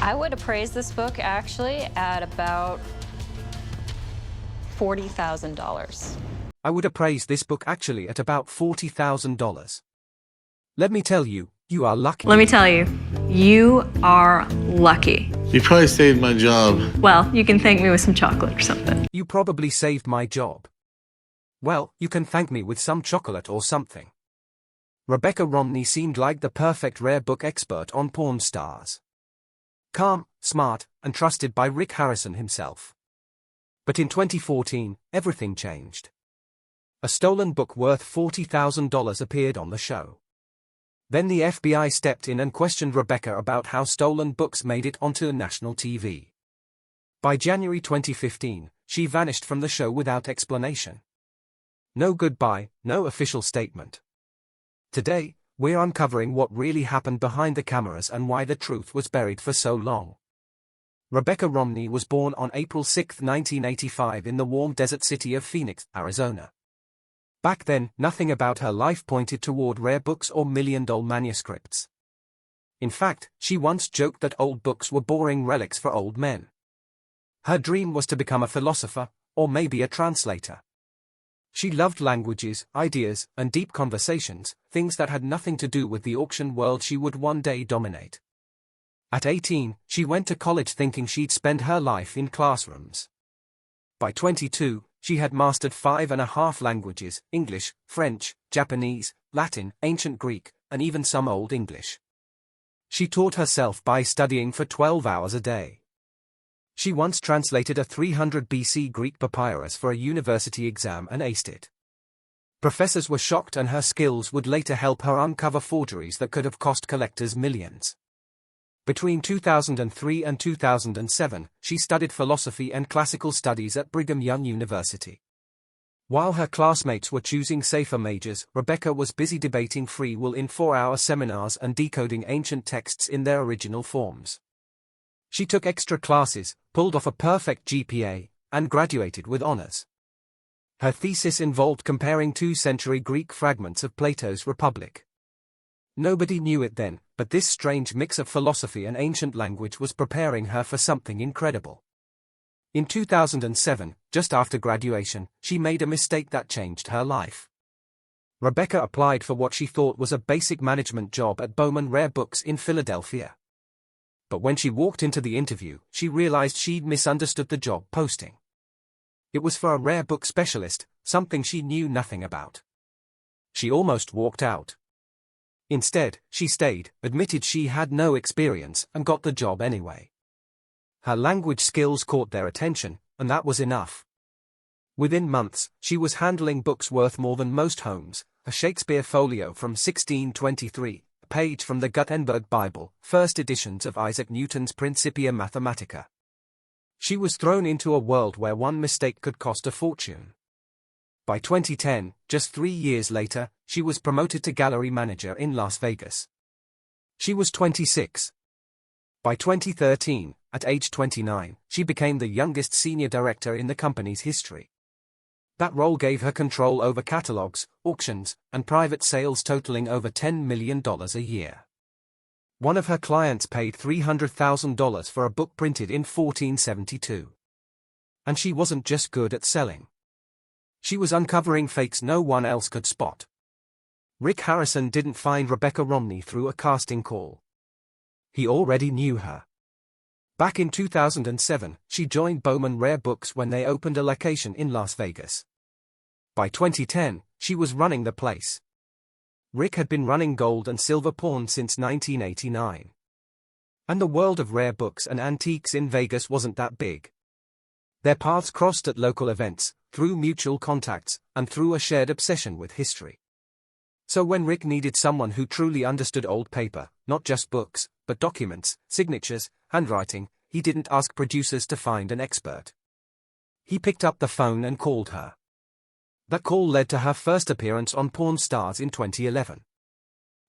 I would appraise this book actually at about $40,000. I would appraise this book actually at about $40,000. Let me tell you, you are lucky. Let me tell you, you are lucky. You probably saved my job. Well, you can thank me with some chocolate or something. You probably saved my job. Well, you can thank me with some chocolate or something. Rebecca Romney seemed like the perfect rare book expert on porn stars. Calm, smart, and trusted by Rick Harrison himself. But in 2014, everything changed. A stolen book worth $40,000 appeared on the show. Then the FBI stepped in and questioned Rebecca about how stolen books made it onto national TV. By January 2015, she vanished from the show without explanation. No goodbye, no official statement. Today, we're uncovering what really happened behind the cameras and why the truth was buried for so long. Rebecca Romney was born on April 6, 1985 in the warm desert city of Phoenix, Arizona. Back then, nothing about her life pointed toward rare books or million-dollar manuscripts. In fact, she once joked that old books were boring relics for old men. Her dream was to become a philosopher, or maybe a translator. She loved languages, ideas, and deep conversations, things that had nothing to do with the auction world she would one day dominate. At 18, she went to college thinking she'd spend her life in classrooms. By 22, she had mastered 5.5 languages: English, French, Japanese, Latin, Ancient Greek, and even some Old English. She taught herself by studying for 12 hours a day. She once translated a 300 BC Greek papyrus for a university exam and aced it. Professors were shocked, and her skills would later help her uncover forgeries that could have cost collectors millions. Between 2003 and 2007, she studied philosophy and classical studies at Brigham Young University. While her classmates were choosing safer majors, Rebecca was busy debating free will in 4-hour seminars and decoding ancient texts in their original forms. She took extra classes, pulled off a perfect GPA, and graduated with honors. Her thesis involved comparing 2nd-century Greek fragments of Plato's Republic. Nobody knew it then, but this strange mix of philosophy and ancient language was preparing her for something incredible. In 2007, just after graduation, she made a mistake that changed her life. Rebecca applied for what she thought was a basic management job at Bowman Rare Books in Philadelphia. But when she walked into the interview, she realized she'd misunderstood the job posting. It was for a rare book specialist, something she knew nothing about. She almost walked out. Instead, she stayed, admitted she had no experience, and got the job anyway. Her language skills caught their attention, and that was enough. Within months, she was handling books worth more than most homes: a Shakespeare folio from 1623, a page from the Gutenberg Bible, first editions of Isaac Newton's Principia Mathematica. She was thrown into a world where one mistake could cost a fortune. By 2010, just 3 years later, she was promoted to gallery manager in Las Vegas. She was 26. By 2013, at age 29, she became the youngest senior director in the company's history. That role gave her control over catalogs, auctions, and private sales totaling over $10 million a year. One of her clients paid $300,000 for a book printed in 1472. And she wasn't just good at selling. She was uncovering fakes no one else could spot. Rick Harrison didn't find Rebecca Romney through a casting call. He already knew her. Back in 2007, she joined Bowman Rare Books when they opened a location in Las Vegas. By 2010, she was running the place. Rick had been running gold and silver porn since 1989. And the world of rare books and antiques in Vegas wasn't that big. Their paths crossed at local events, through mutual contacts, and through a shared obsession with history. So when Rick needed someone who truly understood old paper, not just books, but documents, signatures, handwriting, he didn't ask producers to find an expert. He picked up the phone and called her. That call led to her first appearance on Porn Stars in 2011.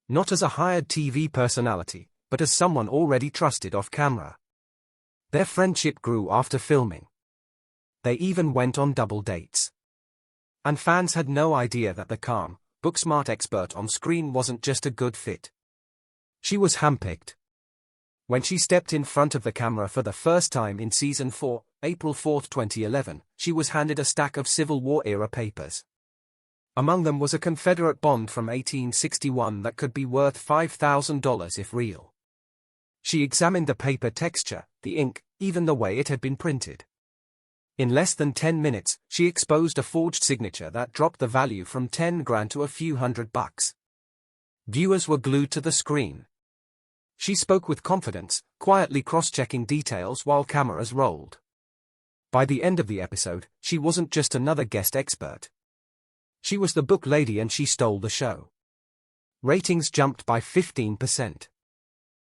Not as a hired TV personality, but as someone already trusted off camera. Their friendship grew after filming. They even went on double dates. And fans had no idea that the calm, book-smart expert on screen wasn't just a good fit. She was handpicked. When she stepped in front of the camera for the first time in Season 4, April 4, 2011, she was handed a stack of Civil War-era papers. Among them was a Confederate bond from 1861 that could be worth $5,000 if real. She examined the paper texture, the ink, even the way it had been printed. In less than 10 minutes, she exposed a forged signature that dropped the value from $10,000 to a few $100. Viewers were glued to the screen. She spoke with confidence, quietly cross-checking details while cameras rolled. By the end of the episode, she wasn't just another guest expert. She was the book lady and she stole the show. Ratings jumped by 15%.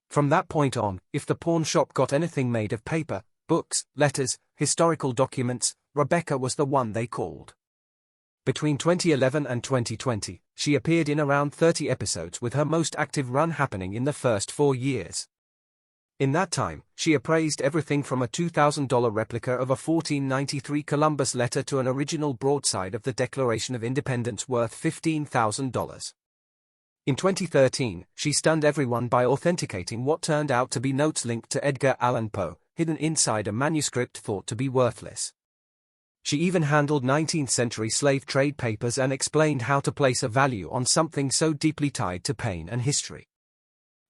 From that point on, if the pawn shop got anything made of paper, books, letters, historical documents, Rebecca was the one they called. Between 2011 and 2020, she appeared in around 30 episodes, with her most active run happening in the first 4 years. In that time, she appraised everything from a $2,000 replica of a 1493 Columbus letter to an original broadside of the Declaration of Independence worth $15,000. In 2013, she stunned everyone by authenticating what turned out to be notes linked to Edgar Allan Poe, hidden inside a manuscript thought to be worthless. She even handled 19th-century slave trade papers and explained how to place a value on something so deeply tied to pain and history.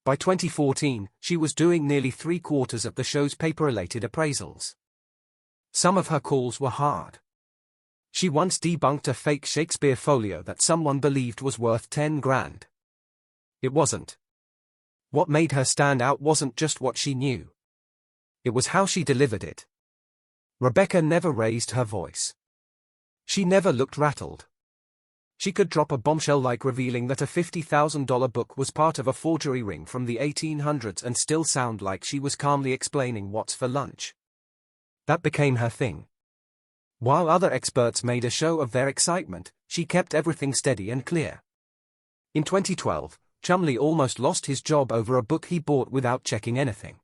By 2014, she was doing nearly 3/4 of the show's paper-related appraisals. Some of her calls were hard. She once debunked a fake Shakespeare folio that someone believed was worth $10,000. It wasn't. What made her stand out wasn't just what she knew. It was how she delivered it. Rebecca never raised her voice. She never looked rattled. She could drop a bombshell like revealing that a $50,000 book was part of a forgery ring from the 1800s and still sound like she was calmly explaining what's for lunch. That became her thing. While other experts made a show of their excitement, she kept everything steady and clear. In 2012, Chumley almost lost his job over a book he bought without checking anything.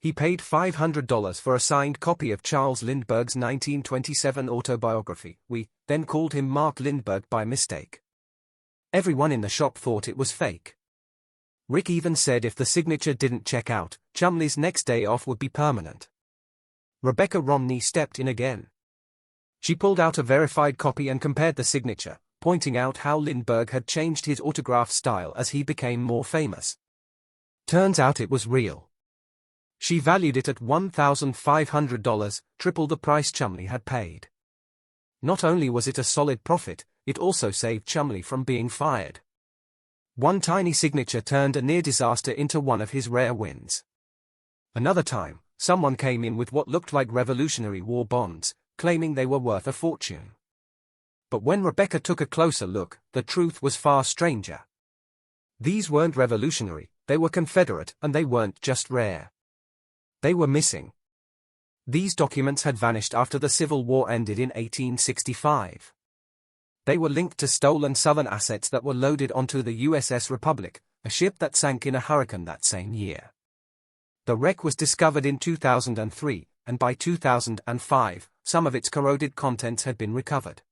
He paid $500 for a signed copy of Charles Lindbergh's 1927 autobiography. We then called him Mark Lindbergh by mistake. Everyone in the shop thought it was fake. Rick even said if the signature didn't check out, Chumley's next day off would be permanent. Rebecca Romney stepped in again. She pulled out a verified copy and compared the signature, pointing out how Lindbergh had changed his autograph style as he became more famous. Turns out it was real. She valued it at $1,500, triple the price Chumley had paid. Not only was it a solid profit, it also saved Chumley from being fired. One tiny signature turned a near disaster into one of his rare wins. Another time, someone came in with what looked like Revolutionary War bonds, claiming they were worth a fortune. But when Rebecca took a closer look, the truth was far stranger. These weren't revolutionary, they were Confederate, and they weren't just rare. They were missing. These documents had vanished after the Civil War ended in 1865. They were linked to stolen Southern assets that were loaded onto the USS Republic, a ship that sank in a hurricane that same year. The wreck was discovered in 2003, and by 2005, some of its corroded contents had been recovered.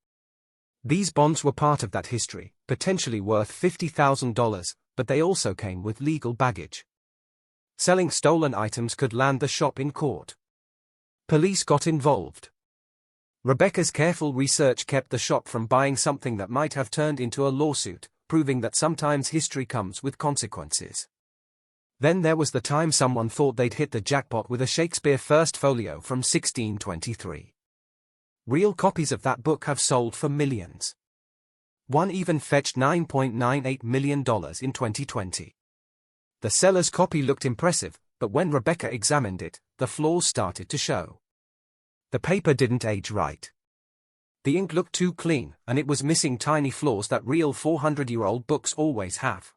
These bonds were part of that history, potentially worth $50,000, but they also came with legal baggage. Selling stolen items could land the shop in court. Police got involved. Rebecca's careful research kept the shop from buying something that might have turned into a lawsuit, proving that sometimes history comes with consequences. Then there was the time someone thought they'd hit the jackpot with a Shakespeare First folio from 1623. Real copies of that book have sold for millions. One even fetched $9.98 million in 2020. The seller's copy looked impressive, but when Rebecca examined it, the flaws started to show. The paper didn't age right. The ink looked too clean, and it was missing tiny flaws that real 400-year-old books always have.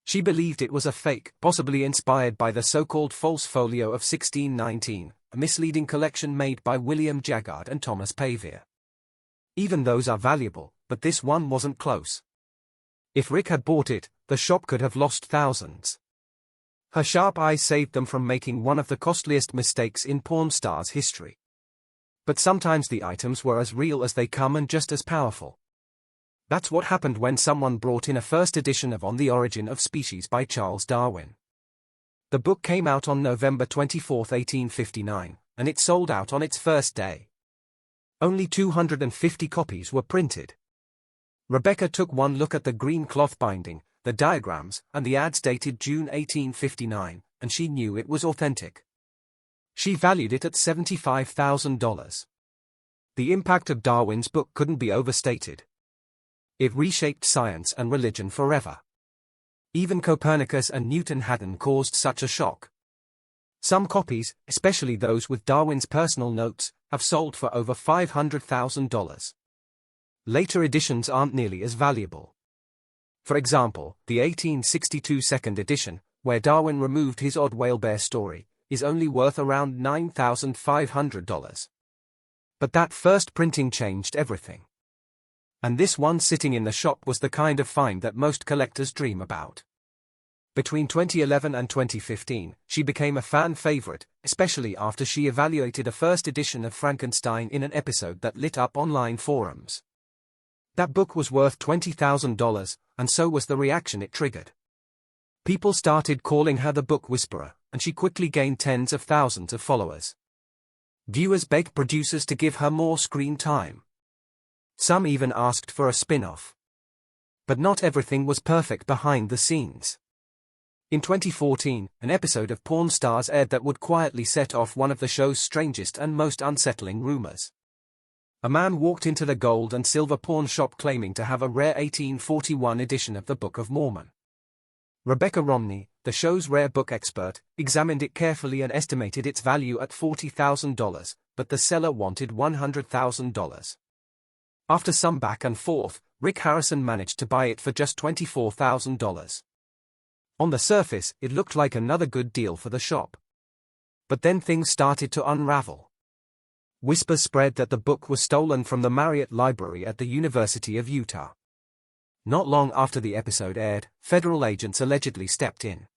She believed it was a fake, possibly inspired by the so-called false folio of 1619, a misleading collection made by William Jaggard and Thomas Pavier. Even those are valuable, but this one wasn't close. If Rick had bought it, the shop could have lost thousands. Her sharp eyes saved them from making one of the costliest mistakes in porn stars' history. But sometimes the items were as real as they come and just as powerful. That's what happened when someone brought in a first edition of On the Origin of Species by Charles Darwin. The book came out on November 24, 1859, and it sold out on its first day. Only 250 copies were printed. Rebecca took one look at the green cloth binding, the diagrams, and the ads dated June 1859, and she knew it was authentic. She valued it at $75,000. The impact of Darwin's book couldn't be overstated. It reshaped science and religion forever. Even Copernicus and Newton hadn't caused such a shock. Some copies, especially those with Darwin's personal notes, have sold for over $500,000. Later editions aren't nearly as valuable. For example, the 1862 second edition, where Darwin removed his odd whale bear story, is only worth around $9,500. But that first printing changed everything. And this one sitting in the shop was the kind of find that most collectors dream about. Between 2011 and 2015, she became a fan favorite, especially after she evaluated a first edition of Frankenstein in an episode that lit up online forums. That book was worth $20,000, and so was the reaction it triggered. People started calling her the book whisperer, and she quickly gained tens of thousands of followers. Viewers begged producers to give her more screen time. Some even asked for a spin-off. But not everything was perfect behind the scenes. In 2014, an episode of Pawn Stars aired that would quietly set off one of the show's strangest and most unsettling rumors. A man walked into the gold and silver pawn shop claiming to have a rare 1841 edition of the Book of Mormon. Rebecca Romney, the show's rare book expert, examined it carefully and estimated its value at $40,000, but the seller wanted $100,000. After some back and forth, Rick Harrison managed to buy it for just $24,000. On the surface, it looked like another good deal for the shop. But then things started to unravel. Whispers spread that the book was stolen from the Marriott Library at the University of Utah. Not long after the episode aired, federal agents allegedly stepped in.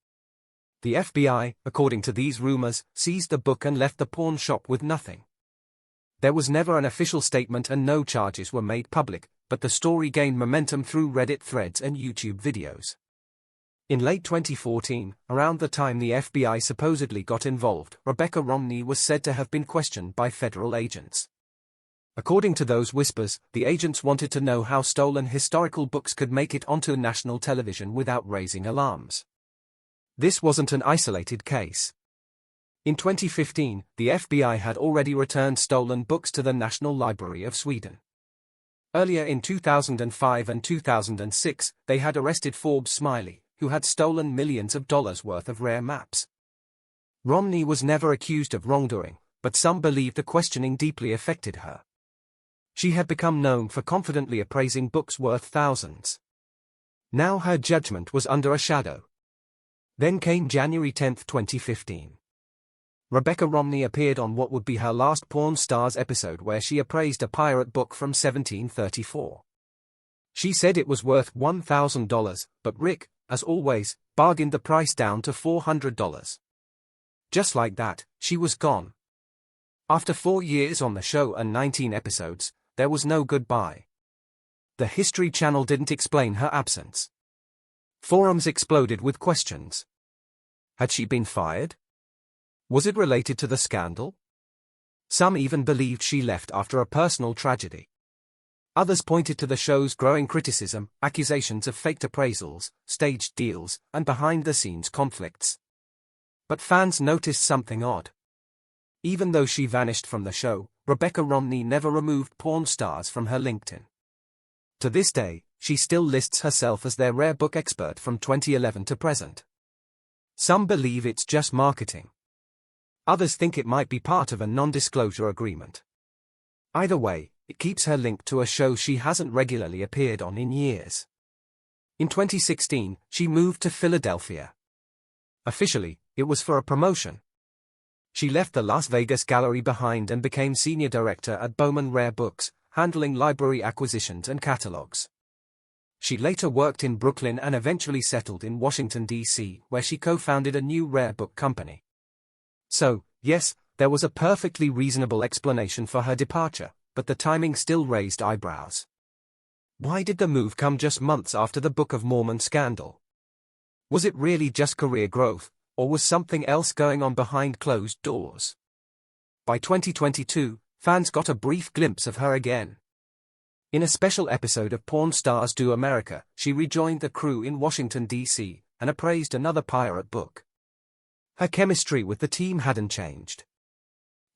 The FBI, according to these rumors, seized the book and left the pawn shop with nothing. There was never an official statement and no charges were made public, but the story gained momentum through Reddit threads and YouTube videos. In late 2014, around the time the FBI supposedly got involved, Rebecca Romney was said to have been questioned by federal agents. According to those whispers, the agents wanted to know how stolen historical books could make it onto national television without raising alarms. This wasn't an isolated case. In 2015, the FBI had already returned stolen books to the National Library of Sweden. Earlier in 2005 and 2006, they had arrested Forbes Smiley, who had stolen millions of dollars worth of rare maps. Romney was never accused of wrongdoing, but some believe the questioning deeply affected her. She had become known for confidently appraising books worth thousands. Now her judgment was under a shadow. Then came January 10, 2015. Rebecca Romney appeared on what would be her last Pawn Stars episode where she appraised a pirate book from 1734. She said it was worth $1,000, but Rick, as always, bargained the price down to $400. Just like that, she was gone. After 4 years on the show and 19 episodes, there was no goodbye. The History Channel didn't explain her absence. Forums exploded with questions. Had she been fired? Was it related to the scandal? Some even believed she left after a personal tragedy. Others pointed to the show's growing criticism, accusations of faked appraisals, staged deals, and behind-the-scenes conflicts. But fans noticed something odd. Even though she vanished from the show, Rebecca Romney never removed Pawn Stars from her LinkedIn. To this day, she still lists herself as their rare book expert from 2011 to present. Some believe it's just marketing. Others think it might be part of a non-disclosure agreement. Either way, it keeps her linked to a show she hasn't regularly appeared on in years. In 2016, she moved to Philadelphia. Officially, it was for a promotion. She left the Las Vegas gallery behind and became senior director at Bowman Rare Books, handling library acquisitions and catalogs. She later worked in Brooklyn and eventually settled in Washington, D.C., where she co-founded a new rare book company. So, yes, there was a perfectly reasonable explanation for her departure, but the timing still raised eyebrows. Why did the move come just months after the Book of Mormon scandal? Was it really just career growth, or was something else going on behind closed doors? By 2022, fans got a brief glimpse of her again. In a special episode of Porn Stars Do America, she rejoined the crew in Washington, D.C., and appraised another pirate book. Her chemistry with the team hadn't changed.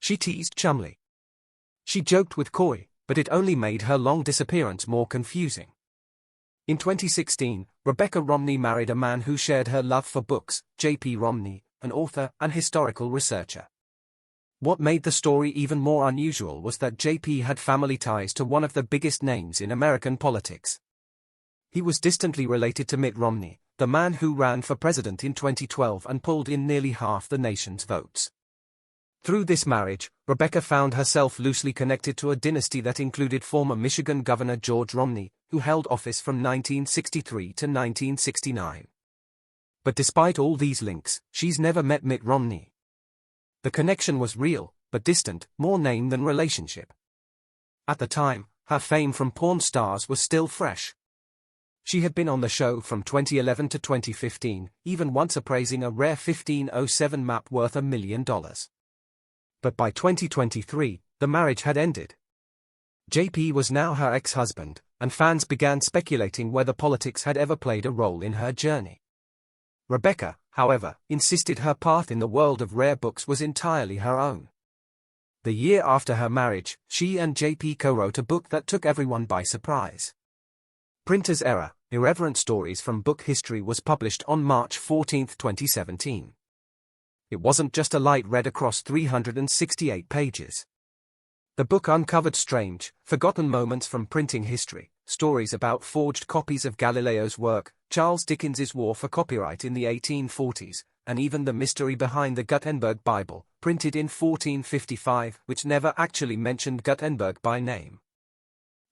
She teased Chumley. She joked with Coy, but it only made her long disappearance more confusing. In 2016, Rebecca Romney married a man who shared her love for books, J.P. Romney, an author and historical researcher. What made the story even more unusual was that J.P. had family ties to one of the biggest names in American politics. He was distantly related to Mitt Romney, the man who ran for president in 2012 and pulled in nearly half the nation's votes. Through this marriage, Rebecca found herself loosely connected to a dynasty that included former Michigan Governor George Romney, who held office from 1963 to 1969. But despite all these links, she's never met Mitt Romney. The connection was real, but distant, more name than relationship. At the time, her fame from Porn Stars was still fresh. She had been on the show from 2011 to 2015, even once appraising a rare 1507 map worth $1 million. But by 2023, the marriage had ended. JP was now her ex-husband, and fans began speculating whether politics had ever played a role in her journey. Rebecca, however, insisted her path in the world of rare books was entirely her own. The year after her marriage, she and JP co-wrote a book that took everyone by surprise. Printer's Error, Irreverent Stories from Book History was published on March 14, 2017. It wasn't just a light read across 368 pages. The book uncovered strange, forgotten moments from printing history, stories about forged copies of Galileo's work, Charles Dickens's war for copyright in the 1840s, and even the mystery behind the Gutenberg Bible, printed in 1455, which never actually mentioned Gutenberg by name.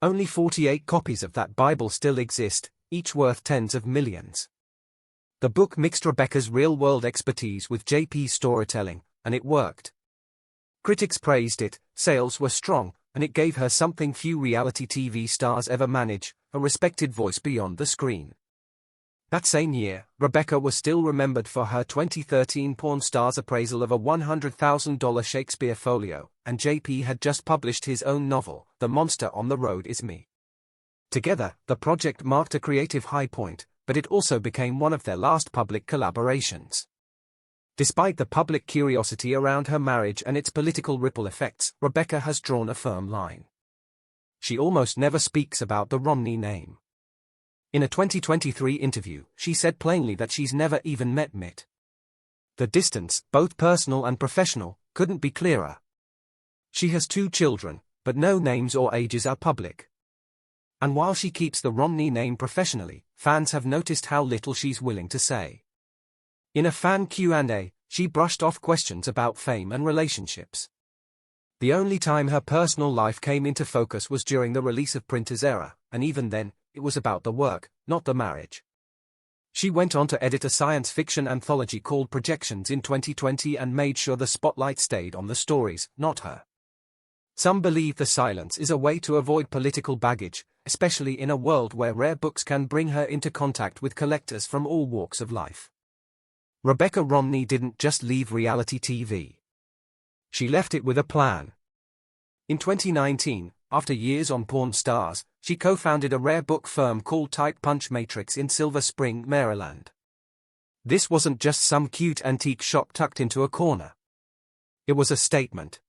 Only 48 copies of that Bible still exist, each worth tens of millions. The book mixed Rebecca's real-world expertise with JP's storytelling, and it worked. Critics praised it, sales were strong, and it gave her something few reality TV stars ever manage, a respected voice beyond the screen. That same year, Rebecca was still remembered for her 2013 Porn Stars appraisal of a $100,000 Shakespeare folio, and JP had just published his own novel, The Monster on the Road Is Me. Together, the project marked a creative high point, but it also became one of their last public collaborations. Despite the public curiosity around her marriage and its political ripple effects, Rebecca has drawn a firm line. She almost never speaks about the Romney name. In a 2023 interview, she said plainly that she's never even met Mitt. The distance, both personal and professional, couldn't be clearer. She has 2 children, but no names or ages are public. And while she keeps the Romney name professionally, fans have noticed how little she's willing to say. In a fan Q&A, she brushed off questions about fame and relationships. The only time her personal life came into focus was during the release of Printer's Error, and even then, it was about the work, not the marriage. She went on to edit a science fiction anthology called Projections in 2020 and made sure the spotlight stayed on the stories, not her. Some believe the silence is a way to avoid political baggage, especially in a world where rare books can bring her into contact with collectors from all walks of life. Rebecca Romney didn't just leave reality TV. She left it with a plan. In 2019, after years on Porn Stars, she co-founded a rare book firm called Type Punch Matrix in Silver Spring, Maryland. This wasn't just some cute antique shop tucked into a corner. It was a statement.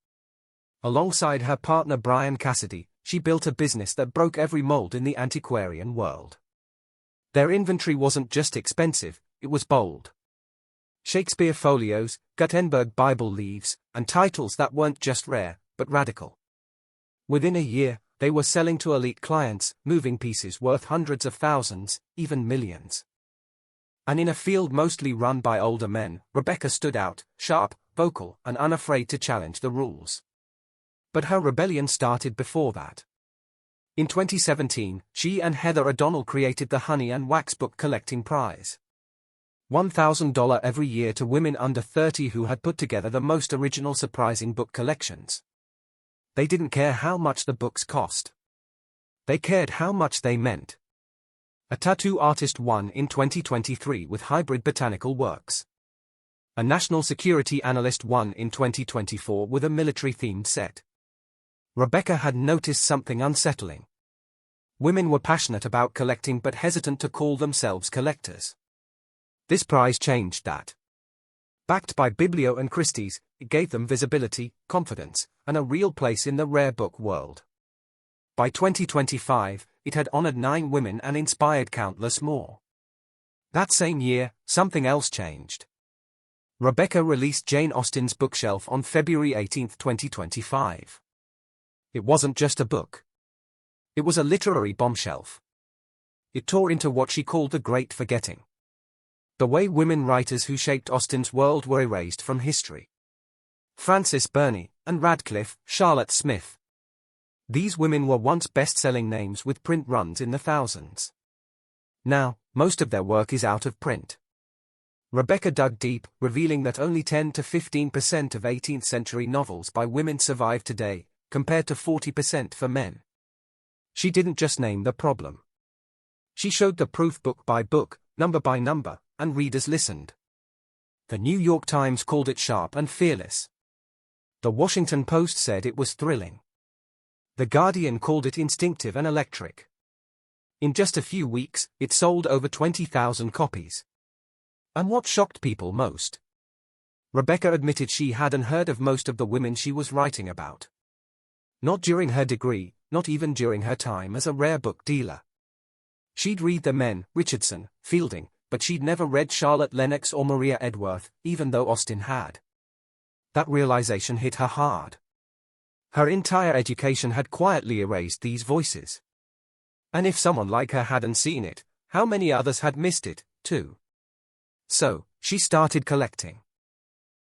Alongside her partner Brian Cassidy, she built a business that broke every mold in the antiquarian world. Their inventory wasn't just expensive, it was bold. Shakespeare folios, Gutenberg Bible leaves, and titles that weren't just rare, but radical. Within a year, they were selling to elite clients, moving pieces worth hundreds of thousands, even millions. And in a field mostly run by older men, Rebecca stood out, sharp, vocal, and unafraid to challenge the rules. But her rebellion started before that. In 2017, she and Heather O'Donnell created the Honey and Wax Book Collecting Prize. $1,000 every year to women under 30 who had put together the most original surprising book collections. They didn't care how much the books cost. They cared how much they meant. A tattoo artist won in 2023 with hybrid botanical works. A national security analyst won in 2024 with a military-themed set. Rebecca had noticed something unsettling. Women were passionate about collecting but hesitant to call themselves collectors. This prize changed that. Backed by Biblio and Christie's, it gave them visibility, confidence, and a real place in the rare book world. By 2025, it had honored 9 women and inspired countless more. That same year, something else changed. Rebecca released Jane Austen's bookshelf on February 18, 2025. It wasn't just a book. It was a literary bombshell. It tore into what she called the Great Forgetting. The way women writers who shaped Austen's world were erased from history. Frances Burney and Radcliffe, Charlotte Smith. These women were once best-selling names with print runs in the thousands. Now, most of their work is out of print. Rebecca dug deep, revealing that only 10 to 15% of 18th-century novels by women survive today, compared to 40% for men. She didn't just name the problem. She showed the proof book by book, number by number, and readers listened. The New York Times called it sharp and fearless. The Washington Post said it was thrilling. The Guardian called it instinctive and electric. In just a few weeks, it sold over 20,000 copies. And what shocked people most? Rebecca admitted she hadn't heard of most of the women she was writing about. Not during her degree, not even during her time as a rare book dealer. She'd read the men, Richardson, Fielding, but she'd never read Charlotte Lennox or Maria Edgeworth, even though Austen had. That realization hit her hard. Her entire education had quietly erased these voices. And if someone like her hadn't seen it, how many others had missed it, too? So, she started collecting.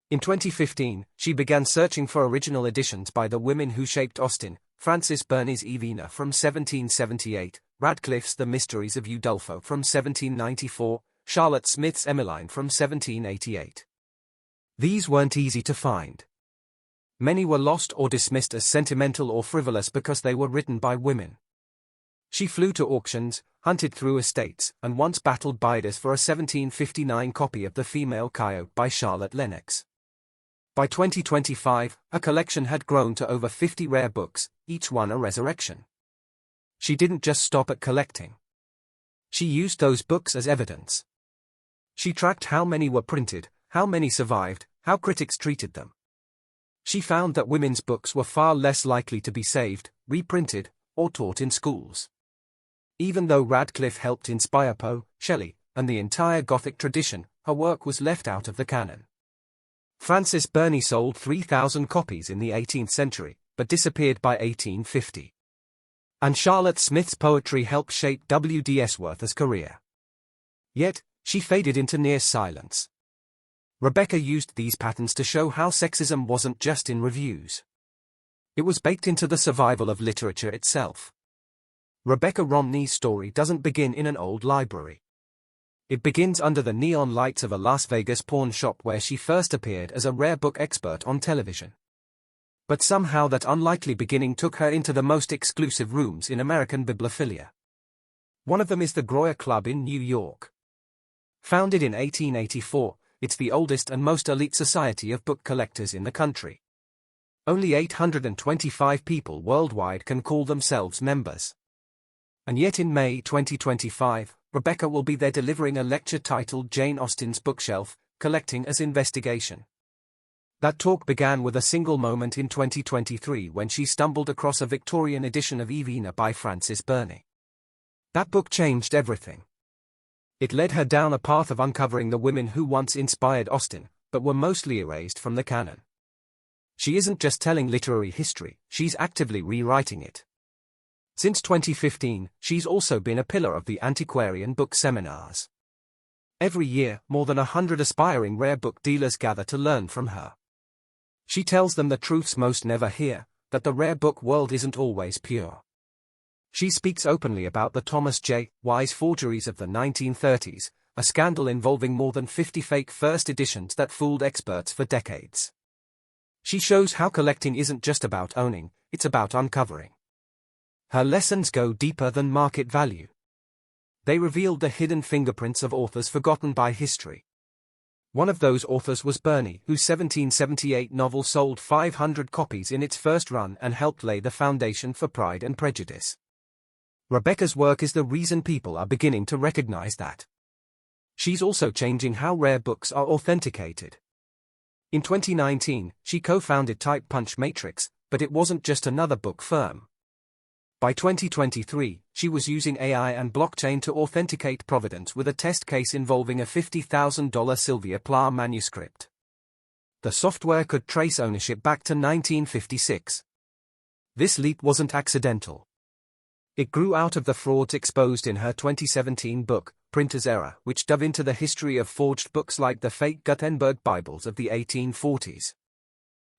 In 2015, she began searching for original editions by the women who shaped Austen, Frances Burney's Evina from 1778, Radcliffe's The Mysteries of Udolpho from 1794, Charlotte Smith's Emmeline from 1788. These weren't easy to find. Many were lost or dismissed as sentimental or frivolous because they were written by women. She flew to auctions, hunted through estates, and once battled bidders for a 1759 copy of The Female Coyote by Charlotte Lennox. By 2025, her collection had grown to over 50 rare books, each one a resurrection. She didn't just stop at collecting. She used those books as evidence. She tracked how many were printed, how many survived, how critics treated them. She found that women's books were far less likely to be saved, reprinted, or taught in schools. Even though Radcliffe helped inspire Poe, Shelley, and the entire Gothic tradition, her work was left out of the canon. Frances Burney sold 3,000 copies in the 18th century, but disappeared by 1850. And Charlotte Smith's poetry helped shape W.D. Esworth's career. Yet, she faded into near silence. Rebecca used these patterns to show how sexism wasn't just in reviews. It was baked into the survival of literature itself. Rebecca Romney's story doesn't begin in an old library. It begins under the neon lights of a Las Vegas pawn shop where she first appeared as a rare book expert on television. But somehow that unlikely beginning took her into the most exclusive rooms in American bibliophilia. One of them is the Groyer Club in New York. Founded in 1884, it's the oldest and most elite society of book collectors in the country. Only 825 people worldwide can call themselves members. And yet in May 2025, Rebecca will be there delivering a lecture titled Jane Austen's Bookshelf, Collecting as Investigation. That talk began with a single moment in 2023 when she stumbled across a Victorian edition of Evina by Frances Burney. That book changed everything. It led her down a path of uncovering the women who once inspired Austen, but were mostly erased from the canon. She isn't just telling literary history, she's actively rewriting it. Since 2015, she's also been a pillar of the antiquarian book seminars. Every year, more than 100 aspiring rare book dealers gather to learn from her. She tells them the truths most never hear, that the rare book world isn't always pure. She speaks openly about the Thomas J. Wise forgeries of the 1930s, a scandal involving more than 50 fake first editions that fooled experts for decades. She shows how collecting isn't just about owning, it's about uncovering. Her lessons go deeper than market value. They revealed the hidden fingerprints of authors forgotten by history. One of those authors was Burney, whose 1778 novel sold 500 copies in its first run and helped lay the foundation for Pride and Prejudice. Rebecca's work is the reason people are beginning to recognize that. She's also changing how rare books are authenticated. In 2019, she co-founded Type Punch Matrix, but it wasn't just another book firm. By 2023, she was using AI and blockchain to authenticate Providence with a test case involving a $50,000 Sylvia Plath manuscript. The software could trace ownership back to 1956. This leap wasn't accidental. It grew out of the frauds exposed in her 2017 book, Printer's Error, which dove into the history of forged books like the fake Gutenberg Bibles of the 1840s.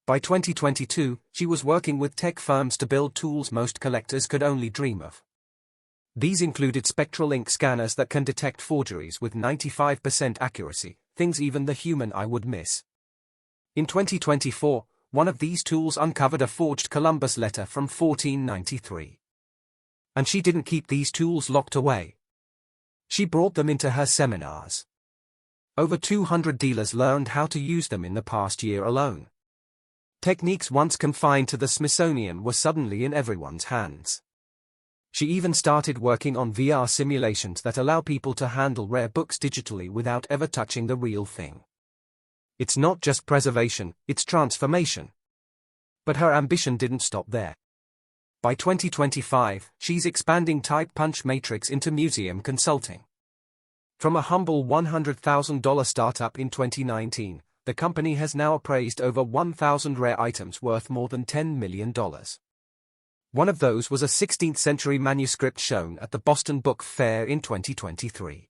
By 2022, she was working with tech firms to build tools most collectors could only dream of. These included spectral ink scanners that can detect forgeries with 95% accuracy, things even the human eye would miss. In 2024, one of these tools uncovered a forged Columbus letter from 1493. And she didn't keep these tools locked away. She brought them into her seminars. Over 200 dealers learned how to use them in the past year alone. Techniques once confined to the Smithsonian were suddenly in everyone's hands. She even started working on VR simulations that allow people to handle rare books digitally without ever touching the real thing. It's not just preservation, it's transformation. But her ambition didn't stop there. By 2025, she's expanding Type Punch Matrix into museum consulting. From a humble $100,000 startup in 2019, the company has now appraised over 1,000 rare items worth more than $10 million. One of those was a 16th-century manuscript shown at the Boston Book Fair in 2023.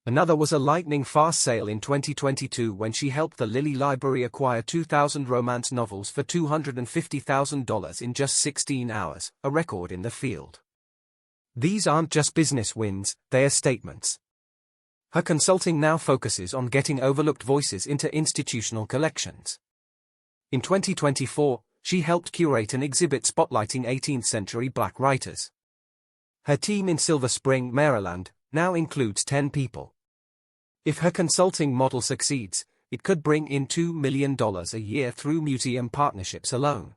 Another was a lightning-fast sale in 2022 when she helped the Lilly Library acquire 2,000 romance novels for $250,000 in just 16 hours, a record in the field. These aren't just business wins, they are statements. Her consulting now focuses on getting overlooked voices into institutional collections. In 2024, she helped curate an exhibit spotlighting 18th-century Black writers. Her team in Silver Spring, Maryland, now includes 10 people. If her consulting model succeeds, it could bring in $2 million a year through museum partnerships alone.